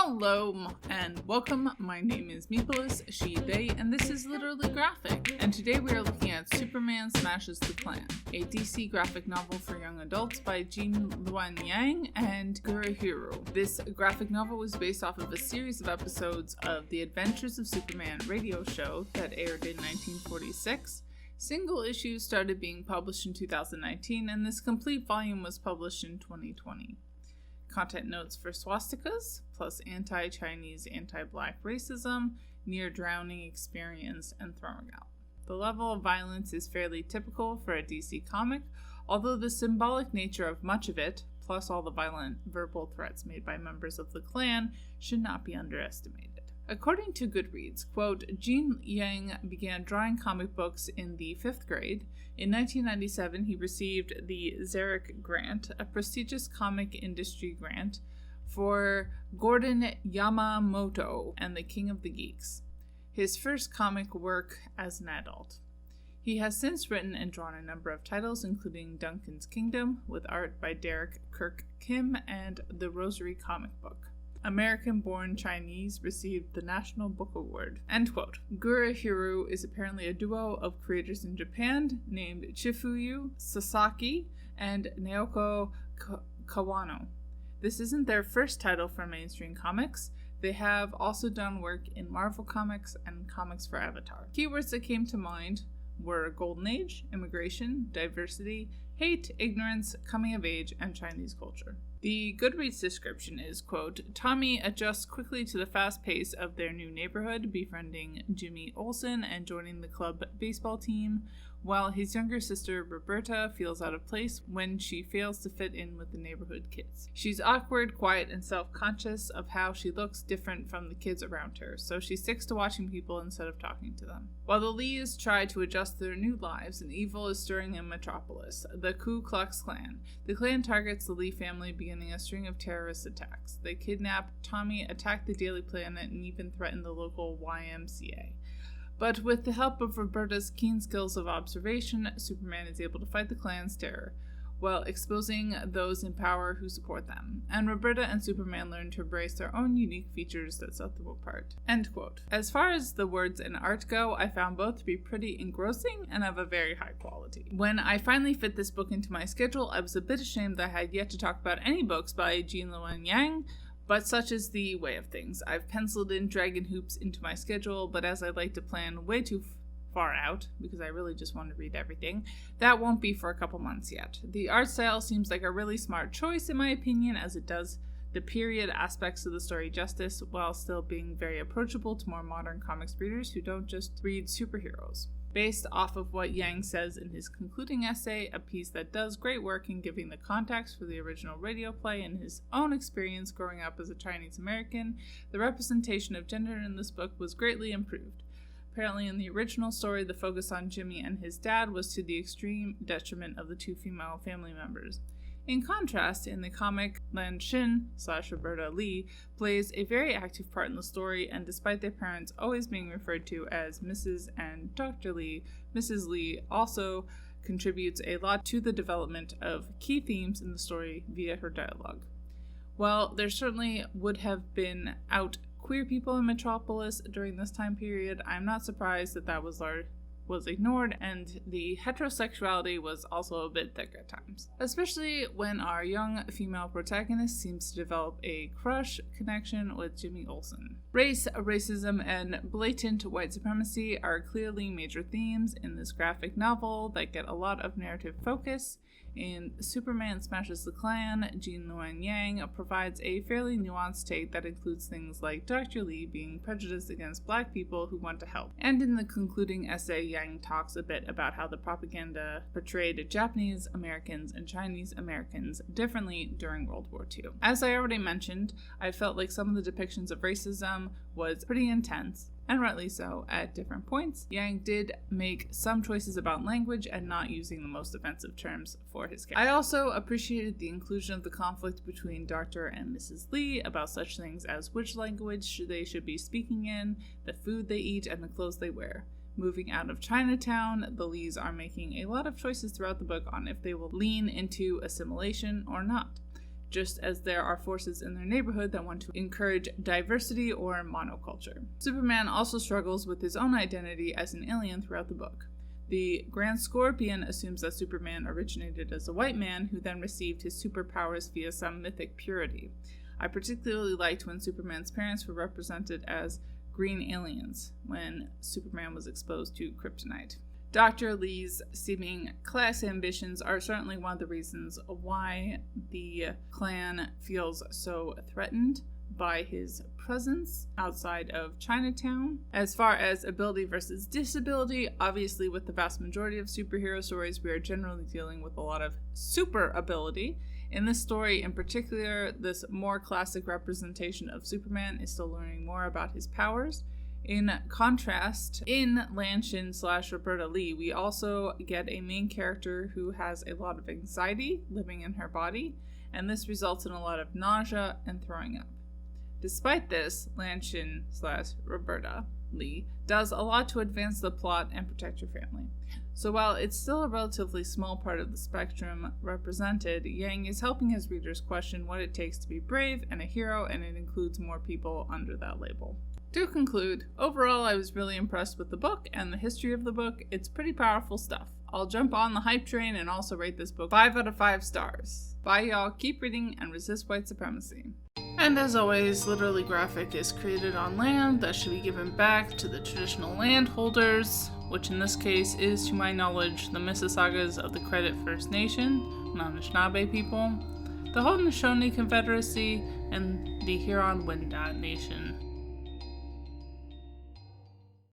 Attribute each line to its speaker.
Speaker 1: Hello and welcome. My name is Metropolis, she, they, and this is Literally Graphic. And today we are looking at Superman Smashes the Klan, a DC graphic novel for young adults by Luen and Gurihiru. This graphic novel was based off of a series of episodes of The Adventures of Superman radio show that aired in 1946. Single issues started being published in 2019, and this complete volume was published in 2020. Content notes for swastikas, plus anti-Chinese, anti-black racism, near-drowning experience, and throwing out. The level of violence is fairly typical for a DC comic, although the symbolic nature of much of it, plus all the violent verbal threats made by members of the Klan, should not be underestimated. According to Goodreads, quote, Gene Yang began drawing comic books in the 5th grade. In 1997, he received the Zarek Grant, a prestigious comic industry grant, for Gordon Yamamoto and the King of the Geeks, his first comic work as an adult. He has since written and drawn a number of titles, including Duncan's Kingdom, with art by Derek Kirk Kim, and The Rosary Comic Book. American-born Chinese received the National Book Award. End quote. Gurihiru is apparently a duo of creators in Japan named Chifuyu Sasaki and Naoko Kawano. This isn't their first title for mainstream comics. They have also done work in Marvel Comics and comics for Avatar. Keywords that came to mind were Golden Age, immigration, diversity, hate, ignorance, coming of age, and Chinese culture. The Goodreads description is, quote, Tommy adjusts quickly to the fast pace of their new neighborhood, befriending Jimmy Olsen and joining the club baseball team, while his younger sister Roberta feels out of place when she fails to fit in with the neighborhood kids. She's awkward, quiet, and self-conscious of how she looks different from the kids around her, so she sticks to watching people instead of talking to them. While the Lees try to adjust their new lives, an evil is stirring in Metropolis, the Ku Klux Klan. The Klan targets the Lee family, beginning a string of terrorist attacks. They kidnap Tommy, attack the Daily Planet, and even threaten the local YMCA. But with the help of Roberta's keen skills of observation, Superman is able to fight the Klan's terror, while exposing those in power who support them. And Roberta and Superman learn to embrace their own unique features that set them apart. End quote. As far as the words and art go, I found both to be pretty engrossing and of a very high quality. When I finally fit this book into my schedule, I was a bit ashamed that I had yet to talk about any books by Gene Luen Yang, but such is the way of things. I've penciled in Dragon Hoops into my schedule, but as I like to plan way too far out, because I really just want to read everything, that won't be for a couple months yet. The art style seems like a really smart choice in my opinion, as it does the period aspects of the story justice, while still being very approachable to more modern comics readers who don't just read superheroes. Based off of what Yang says in his concluding essay, a piece that does great work in giving the context for the original radio play and his own experience growing up as a Chinese American, the representation of gender in this book was greatly improved. Apparently in the original story, the focus on Jimmy and his dad was to the extreme detriment of the two female family members. In contrast, in the comic, Lan Shin / Roberta Lee plays a very active part in the story, and despite their parents always being referred to as Mrs. and Dr. Lee, Mrs. Lee also contributes a lot to the development of key themes in the story via her dialogue. While there certainly would have been out queer people in Metropolis during this time period, I'm not surprised that was ignored, and the heterosexuality was also a bit thick at times. Especially when our young female protagonist seems to develop a crush connection with Jimmy Olsen. Race, racism, and blatant white supremacy are clearly major themes in this graphic novel that get a lot of narrative focus. In Superman Smashes the Klan, Gene Luen Yang provides a fairly nuanced take that includes things like Dr. Lee being prejudiced against black people who want to help. And in the concluding essay, Yang talks a bit about how the propaganda portrayed Japanese Americans and Chinese Americans differently during World War II. As I already mentioned, I felt like some of the depictions of racism was pretty intense, and rightly so, at different points. Yang did make some choices about language and not using the most offensive terms for his character. I also appreciated the inclusion of the conflict between Dr. and Mrs. Lee about such things as which language they should be speaking in, the food they eat, and the clothes they wear. Moving out of Chinatown, the Lees are making a lot of choices throughout the book on if they will lean into assimilation or not. just as there are forces in their neighborhood that want to encourage diversity or monoculture. Superman also struggles with his own identity as an alien throughout the book. The Grand Scorpion assumes that Superman originated as a white man who then received his superpowers via some mythic purity. I particularly liked when Superman's parents were represented as green aliens when Superman was exposed to kryptonite. Dr. Lee's seeming class ambitions are certainly one of the reasons why the Klan feels so threatened by his presence outside of Chinatown. As far as ability versus disability, obviously with the vast majority of superhero stories, we are generally dealing with a lot of super ability. In this story in particular, this more classic representation of Superman is still learning more about his powers. In contrast, in Lanshin/Roberta Lee, we also get a main character who has a lot of anxiety living in her body, and this results in a lot of nausea and throwing up. Despite this, Lanshin/Roberta Lee does a lot to advance the plot and protect her family. So while it's still a relatively small part of the spectrum represented, Yang is helping his readers question what it takes to be brave and a hero, and it includes more people under that label. To conclude, overall I was really impressed with the book and the history of the book. It's pretty powerful stuff. I'll jump on the hype train and also rate this book 5 out of 5 stars. Bye y'all, keep reading and resist white supremacy. And as always, Literally Graphic is created on land that should be given back to the traditional landholders, which in this case is, to my knowledge, the Mississaugas of the Credit First Nation, Anishinaabe people, the Haudenosaunee Confederacy, and the Huron-Wendat Nation.